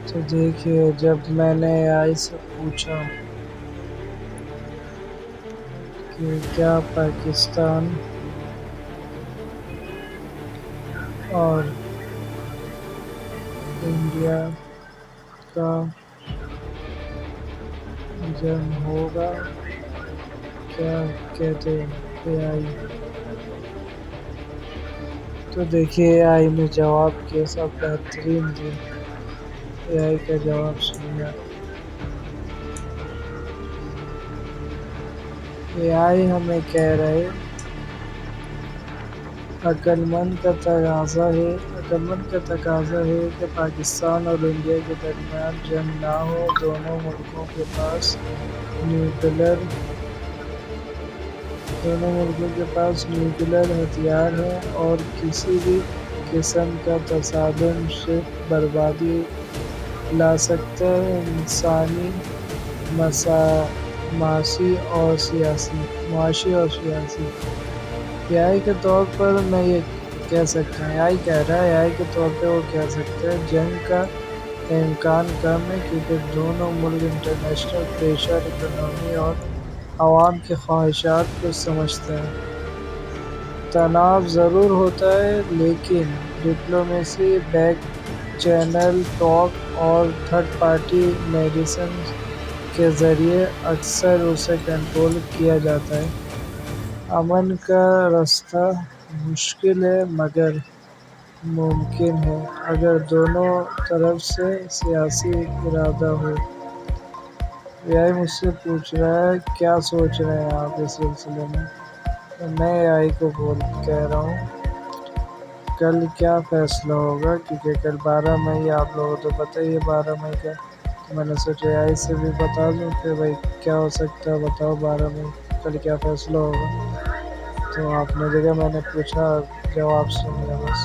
تو دیکھیے، جب میں نے AI سے پوچھا کہ کیا پاکستان اور انڈیا کا جنگ ہوگا، کیا کہتے AI؟ تو دیکھیے AI نے جواب کیسا بہترین دیا۔ AI کا جواب سنیے۔ AI ہمیں کہہ رہے عقل مند کا تقاضا ہے کہ پاکستان اور انڈیا کے درمیان جنگ نہ ہو۔ دونوں ملکوں کے پاس نیوکلیئر ہتھیار ہیں اور کسی بھی قسم کا تصادم صرف بربادی لا سکتا ہے، انسانی، معاشی اور سیاسی۔ AI کے طور پر میں یہ کہہ سکتا ہوں، AI کہہ رہا ہے، AI کے طور پہ وہ کہہ سکتا ہے جنگ کا امکان کم ہے کیونکہ دونوں ملک انٹرنیشنل پریشر، اکنامی اور عوام کی خواہشات کو سمجھتے ہیں۔ تناؤ ضرور ہوتا ہے لیکن ڈپلومیسی، بیک چینل ٹاک اور تھرڈ پارٹی میڈیسن کے ذریعے اکثر اسے کنٹرول کیا جاتا ہے۔ امن کا راستہ مشکل ہے مگر ممکن ہے اگر دونوں طرف سے سیاسی ارادہ ہو۔ AI مجھ سے پوچھ رہا ہے کیا سوچ رہے ہیں آپ اس سلسلے میں؟ تو میں AI کو کہہ رہا ہوں کل کیا فیصلہ ہوگا، کیونکہ کل 12 مئی، آپ لوگوں کو تو پتہ ہی ہے 12 مئی کا، تو میں نے سوچا AI سے بھی بتا دوں کہ بھائی کیا ہو سکتا ہے، بتاؤ 12 مئی کل کیا فیصلہ ہوگا۔ تو آپ نے دیکھا میں نے پوچھا، جواب سنیے بس۔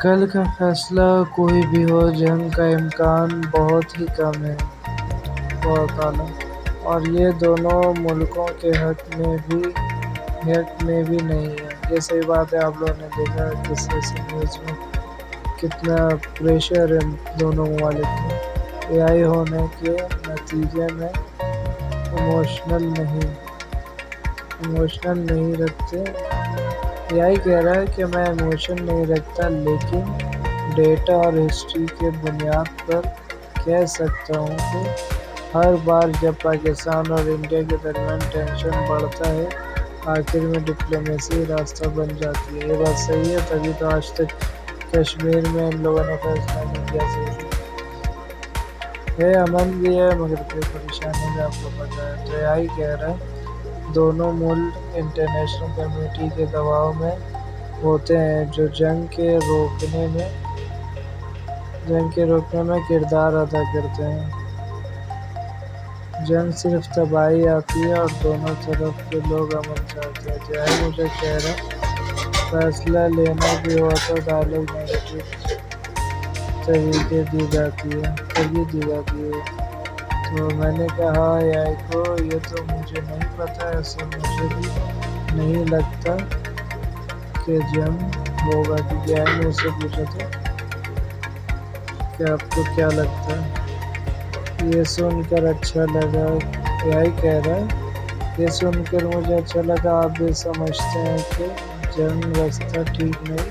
کل کا فیصلہ کوئی بھی ہو، جنگ کا امکان بہت ہی کم ہے، بہت اعلیٰ، اور یہ دونوں ملکوں کے حق میں بھی نہیں ہے۔ یہ صحیح بات ہے، آپ لوگوں نے دیکھا کس سے نیوز میں کتنا پریشر ہے دونوں ممالک میں۔ AI ہونے کے نتیجے میں ایموشنل نہیں رکھتے۔ AI کہہ رہا ہے کہ میں ایموشن نہیں رکھتا لیکن ڈیٹا اور ہسٹری کے بنیاد پر کہہ سکتا ہوں کہ ہر بار جب پاکستان اور انڈیا کے درمیان ٹینشن بڑھتا ہے آخر میں ڈپلومیسی راستہ بن جاتی ہے۔ یہ بات صحیح ہے، تبھی تو آج تک کشمیر میں ان لوگوں نے فیصلہ نہیں کیا صحیح ہے، امن بھی ہے مگر کوئی پریشانی بھی آپ کو پتہ ہے۔ تو AI کہہ رہا ہے دونوں ملک انٹرنیشنل کمیونٹی کے دباؤ میں ہوتے ہیں جو جنگ کے روکنے میں کردار ادا کرتے ہیں۔ جنگ صرف تباہی آتی ہے اور دونوں طرف کے لوگ امن چاہتے ہیں۔ تو AI مجھے کہہ رہا ہے فیصلہ لینا بھی ہوا تو ڈائیلاگ نیگیٹو ترجیح دی جاتی ہے۔ تو میں نے کہا AI کو یہ تو مجھے نہیں پتہ، ایسا مجھے بھی نہیں لگتا کہ جنگ ہوگا، کیونکہ AI نے اس سے پوچھا تھا کہ آپ کو کیا لگتا ہے۔ یہ سن کر اچھا لگا، AI کہہ رہا ہے یہ سن کر مجھے اچھا لگا، آپ بھی سمجھتے ہیں کہ جنگ راستہ ٹھیک نہیں۔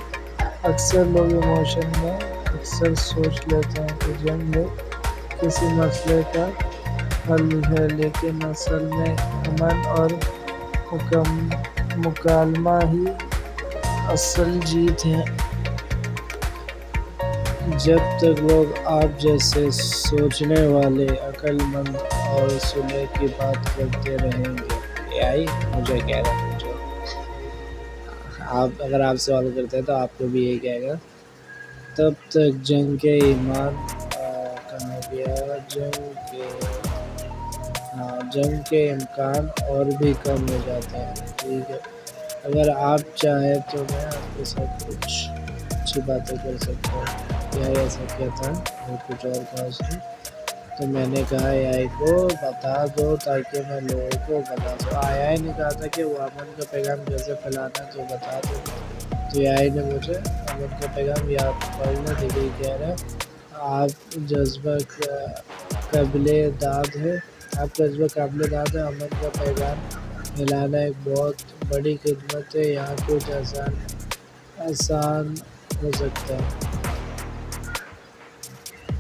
اکثر لوگ ایموشن میں اکثر سوچ لیتے ہیں کہ جنگ ہے کسی مسئلے کا حل ہے لیکن اصل میں امن اور مکالمہ ہی اصل جیت ہے۔ جب تک لوگ آپ جیسے سوچنے والے عقل مند اور صلح کی بات کرتے رہیں گے، AI مجھے کہہ رہا ہے اگر آپ سوال کرتے ہیں تو آپ کو بھی یہی کہے گا، تب تک جنگ کے ایمان جنگ کے امکان اور بھی کم ہو جاتے ہیں۔ ٹھیک ہے، اگر آپ چاہیں تو میں آپ کے ساتھ کچھ اچھی باتیں کر سکتا ہوں۔ AI ایسا کہتا ہے اور کچھ اور کہا اس نے، تو میں نے کہا AI کو بتا دو تاکہ میں لوگوں کو بتا دوں۔ AI نے کہا تھا کہ وہ امن کا پیغام کیسے پھیلانا ہے تو بتا دو، تو AI نے مجھے امن کا پیغام یہ آپ پڑھ لیں، دیکھیے کہہ رہا ہے آپ جذبہ قابل داد ہے، آپ کا جذبہ قابل داد ہے، امن کا پیغام پھیلانا ایک بہت بڑی خدمت ہے، یہاں کچھ آسان ہو سکتا ہے۔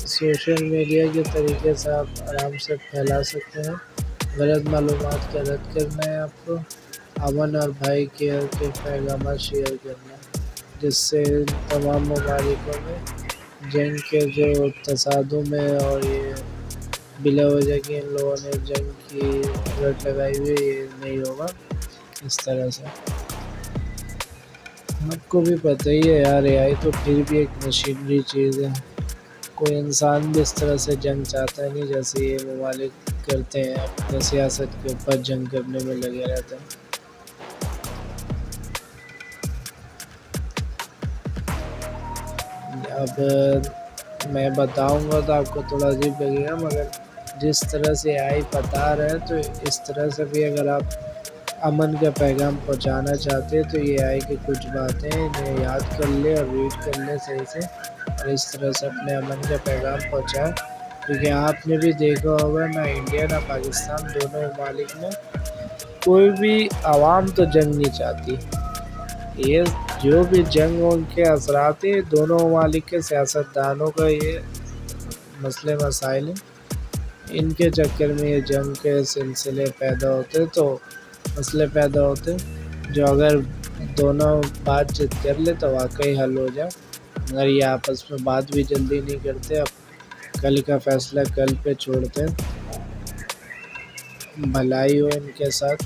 سوشل میڈیا کے طریقے سے آپ آرام سے پھیلا سکتے ہیں، غلط معلومات کا رد کرنا ہے آپ کو، امن اور بھائی کیئر کے پیغامات شیئر کرنا ہے، جس سے تمام ممالکوں میں جنگ کے جو تصادم ہے اور یہ بلا وجہ کی ان لوگوں نے جنگ کی رٹ لگائی ہوئی ہے، یہ نہیں ہوگا اس طرح سے۔ آپ کو بھی پتہ ہی ہے یار، اے آئی تو پھر بھی ایک مشینری چیز ہے، کوئی انسان بھی اس طرح سے جنگ چاہتا ہے نہیں جیسے یہ ممالک کرتے ہیں، اپنے سیاست کے اوپر جنگ کرنے میں لگے رہتے ہیں۔ اب میں بتاؤں گا تو آپ کو تھوڑا عجیب لگے گا، مگر جس طرح سے اے آئی بتا رہا ہے تو اس طرح سے بھی اگر آپ امن کا پیغام پہنچانا چاہتے ہیں تو یہ اے آئی کی کچھ باتیں انہیں یاد کر لے اور ریڈ کر لے صحیح سے، اور اس طرح سے اپنے امن کا پیغام پہنچائے، کیونکہ آپ نے بھی دیکھا ہوگا نہ انڈیا نہ پاکستان دونوں ممالک میں کوئی بھی عوام تو جنگ نہیں چاہتی، یہ جو بھی جنگ ان کے اثرات ہیں دونوں ممالک کے سیاستدانوں کا یہ مسئلے مسائل ہیں، ان کے چکر میں یہ جنگ کے سلسلے پیدا ہوتے تو مسئلے پیدا ہوتے جو اگر دونوں بات چیت کر لے تو واقعی حل ہو جائے، مگر یہ آپس میں بات بھی جلدی نہیں کرتے، اب کل کا فیصلہ کل پہ چھوڑتے، بھلائی ہو ان کے ساتھ،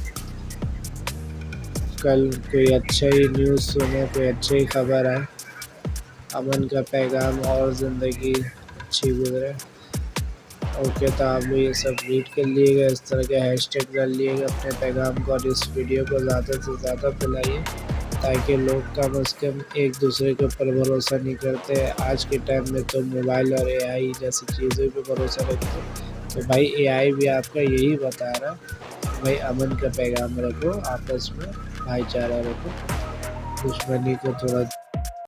کل کوئی اچھا ہی نیوز سنے، کوئی اچھی خبر آئے، امن کا پیغام اور زندگی اچھی گزرے۔ اوکے، تو آپ یہ سب ریڈ کر لیے گا، اس طرح کے ہیش ٹیگ ڈال لیے گا اپنے پیغام کو، اور اس ویڈیو کو زیادہ سے زیادہ پھیلائیے تاکہ لوگ کم از کم ایک دوسرے کے اوپر بھروسہ نہیں کرتے، آج کے ٹائم میں تو موبائل اور اے آئی جیسی چیزوں پہ بھروسہ رکھتے، تو بھائی اے آئی بھی آپ کا یہی بتا رہا ہے، بھائی امن کا پیغام رکھو، آپس میں بھائی چارہ رکھو، دشمنی کو تھوڑا